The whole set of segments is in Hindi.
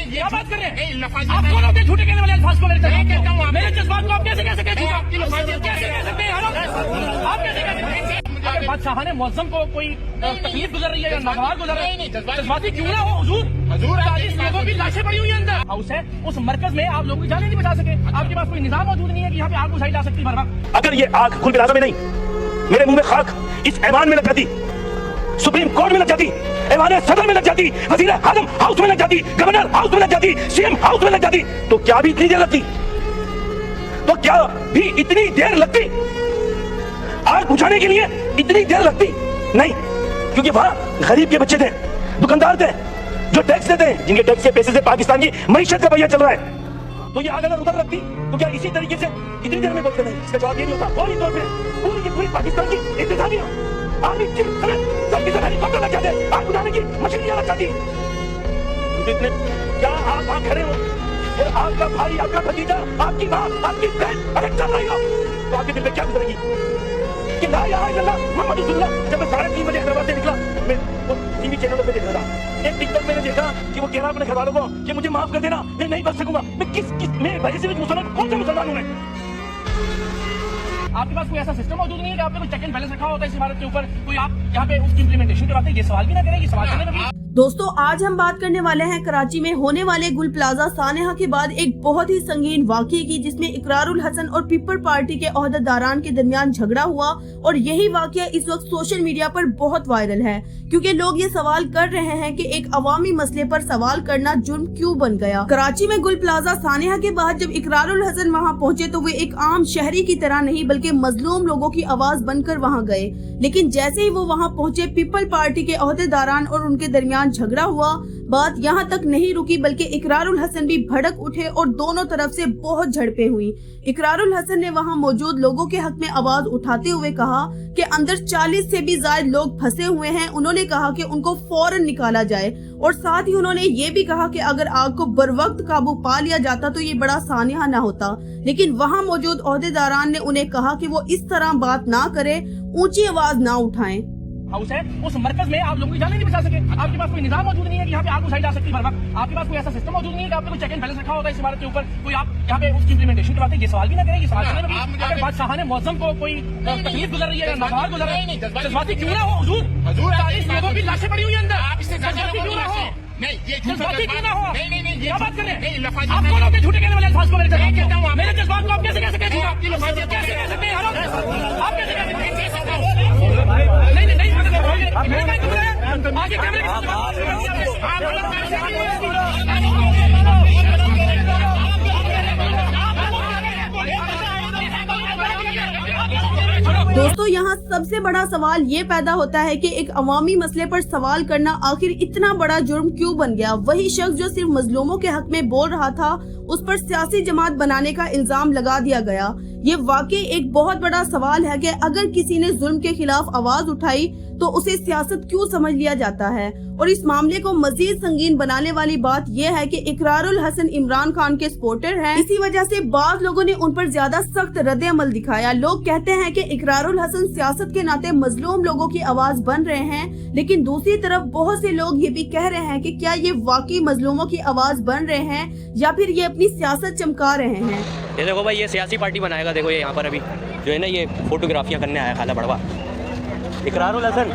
क्या बात कर रहे हैं? आप कौन होते हैं झूठे कहने वाले अल्फाज को मेरे जज्बात को आप कैसे कह सकते हैं? आप कैसे कह सकते हैं? बादशाह मौसम को कोई तकलीफ गुजर रही है या नागवार गुजर रही है, जज्बाती क्यों ना हो हुजूर? 40 लोगों की लाशें पड़ी हुई है अंदर हाउस है, उस मरकज में आप लोगों की जान नहीं बचा सके। आपके पास कोई निजाम मौजूद नहीं है कि यहाँ पे आग बुझाई जा सकती है। अगर ये आग गुल प्लाजा में नहीं, मेरे मुंह में खाक इस ऐवान में लग जाती, सुप्रीम कोर्ट में लग जाती, ऐवान सदर में लग जाती, वजीर आजम हाउस में लग जाती, गवर्नर हाउस में लग जाती, सीएम हाउस में लग जाती, तो क्या भी इतनी देर लगती? तो क्या भी इतनी देर लगती? आग बुझाने के लिए इतनी देर लगती? नहीं, क्योंकि वहां गरीब के बच्चे थे, दुकानदार थे, जो टैक्स देते हैं, जिनके टैक्स के पैसे से पाकिस्तान की मईशत का पहिया चल रहा है। तो ये आग अगर उधर लगती तो क्या इसी तरीके से इतनी देर में बोलते नहीं? इसका जवाब ये नहीं होता। फौरी तौर पे पूरी की पूरी पाकिस्तान की इंतजामिया आर्मी चीफ समेत सबके सब हेलीकॉप्टर लग जाते, आग बुझाने की मशीनरियां लग जाती। इतने क्या आप वहां खड़े हो और आपका भाई, आपका भतीजा, आपकी माँ, आपकी बहन अगर चल रही हो तो आपके दिल में क्या गुजरेगी कि ला इलाहा इल्लल्लाह मुहम्मद रसूलुल्लाह। जब मैं 3:30 बजे हैदराबाद से निकला, मैं वो टीवी चैनल पे देख रहा था, एक टिकटॉक मैंने देखा कि वो कह रहा अपने घर वालों को कि मुझे माफ कर देना, मैं नहीं बच सकूंगा। मैं किस मेरे वजह से मुसलमान, कौन सा मुसलमान हूं मैं? आपके पास कोई ऐसा सिस्टम मौजूद नहीं है कि आपने कोई चेक एंड बैलेंस रखा होता है इस इमारत के ऊपर? कोई आप यहाँ पे उसकी इंप्लीमेंटेशन के बाद ये सवाल भी ना करें, ये सवाल करने में दोस्तों, आज हम बात करने वाले हैं कराची में होने वाले गुल प्लाजा सानेहा के बाद एक बहुत ही संगीन वाकये की, जिसमें इकरारुल हसन और पीपल पार्टी के ओहदेदारान के दरमियान झगड़ा हुआ। और यही वाकया इस वक्त सोशल मीडिया पर बहुत वायरल है, क्योंकि लोग ये सवाल कर रहे हैं कि एक अवामी मसले पर सवाल करना जुर्म क्यों बन गया। कराची में गुल प्लाजा सानेहा के बाद जब इकरारुल हसन वहाँ पहुँचे तो वे एक आम शहरी की तरह नहीं बल्कि मजलूम लोगों की आवाज बनकर वहाँ गए। लेकिन जैसे ही वो वहाँ पहुँचे, पीपल पार्टी के ओहदेदारान और उनके दरमियान झगड़ा हुआ। बात यहाँ तक नहीं रुकी, बल्कि इकरारुल हसन भी भड़क उठे और दोनों तरफ से बहुत झड़पें हुई। इकरारुल हसन ने वहाँ मौजूद लोगों के हक में आवाज उठाते हुए कहा कि अंदर 40 से भी ज्यादा लोग फंसे हुए हैं। उन्होंने कहा कि उनको फौरन निकाला जाए और साथ ही उन्होंने ये भी कहा कि अगर आग को बरवक्त काबू पा लिया जाता तो ये बड़ा सानिया न होता। लेकिन वहाँ मौजूद ओहदेदारान ने उन्हें कहा कि वो इस तरह बात ना करे, ऊंची आवाज ना उठाएं। हाउस है, उस मरकज में आप लोगों की जान नहीं बचा सके। आपके पास कोई निजाम मौजूद नहीं है कि यहाँ पे आग बुझाई जा सकती है। आपके पास कोई ऐसा सिस्टम मौजूद नहीं है कि आपने कोई चेक एंड बैलेंस रखा होता है इस इमारत के ऊपर? कोई आप यहाँ पे उसकी इंप्लीमेंटेशन के बाद ये सवाल भी ना करें, ये सवाल करने में अगर बादशाह मौसम को कोई तकलीफ गुजर रही है या नागवार गुजर रही है, जज्बाती क्यों ना हो हुजूर? 40 लोगों की लाशें पड़ी हुई है अंदर, जज्बाती क्यों ना हो? जज्बाती क्यों ना हो? क्या बात कर रहे हैं? आप कौन होते हैं झूठे कहने वाले अल्फाज को मेरे जज्बात को आप कैसे कह सकते हैं? आप कैसे कह सकते हैं? आप कैसे कह सकते हैं? दोस्तों, यहाँ सबसे बड़ा सवाल ये पैदा होता है कि एक अवामी मसले पर सवाल करना आखिर इतना बड़ा जुर्म क्यों बन गया? वही शख्स जो सिर्फ मजलूमों के हक में बोल रहा था, उस पर सियासी जमात बनाने का इल्जाम लगा दिया गया। ये वाकई एक बहुत बड़ा सवाल है कि अगर किसी ने जुल्म के खिलाफ आवाज उठाई तो उसे सियासत क्यों समझ लिया जाता है। और इस मामले को मजीद संगीन बनाने वाली बात यह है कि इकरारुल हसन इमरान खान के सपोर्टर हैं। इसी वजह से बाज़ लोगों ने उन पर ज्यादा सख्त रद्द-ए-अमल दिखाया। लोग कहते हैं कि इकरारुल हसन सियासत के नाते मजलूम लोगों की आवाज बन रहे हैं, लेकिन दूसरी तरफ बहुत से लोग ये भी कह रहे हैं कि क्या ये वाकई मजलूमों की आवाज बन रहे हैं या फिर ये अपनी सियासत चमका रहे हैं। ये देखो भाई, ये सियासी पार्टी बनाएगा। देखो ये यहाँ पर अभी जो है ना, ये फोटोग्राफियाँ करने आया खाला बड़वा इकरारुल हसन।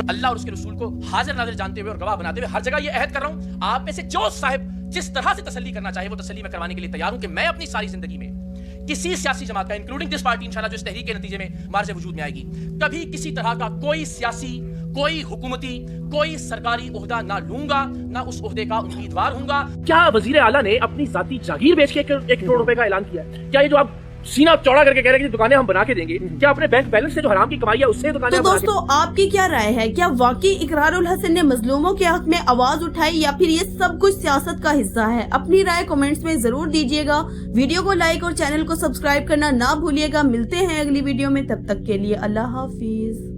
अल्लाह और उसके रसूल को हाजिर नाज़िर जानते हुए और गवाह बनाते हुए हर जगह ये अहद कर रहा हूँ, आप में से जो साहिब जिस तरह से तसल्ली करना चाहे वो तसल्ली मैं करवाने के लिए तैयार हूँ कि मैं अपनी सारी जिंदगी में किसी सियासी जमात का, इंक्लूडिंग दिस पार्टी इंशाल्लाह जो इस तहरीक के नतीजे में मार्ज वजूद में आएगी, कभी किसी तरह का कोई सियासी, कोई हुकूमती, कोई सरकारी ओहदा ना लूंगा, ना उस ओहदे का उम्मीदवार हूंगा। क्या वजीर आला ने अपनी जाती जागीर बेच के 1 करोड़ रुपए का ऐलान किया है? क्या ये जो आप सीना चौड़ा करके कह रहे हैं कि दुकानें हम बना के देंगे, क्या अपने बैंक बैलेंस से जो हराम की कमाई है उससे दुकानें? तो दोस्तों, आपकी क्या राय है? क्या वाकई इकरारुल हसन ने मजलूमों के हक में आवाज उठाई या फिर ये सब कुछ सियासत का हिस्सा है? अपनी राय कमेंट्स में जरूर दीजिएगा। वीडियो को लाइक और चैनल को सब्सक्राइब करना ना भूलिएगा। मिलते हैं अगली वीडियो में, तब तक के लिए अल्लाह हाफिज।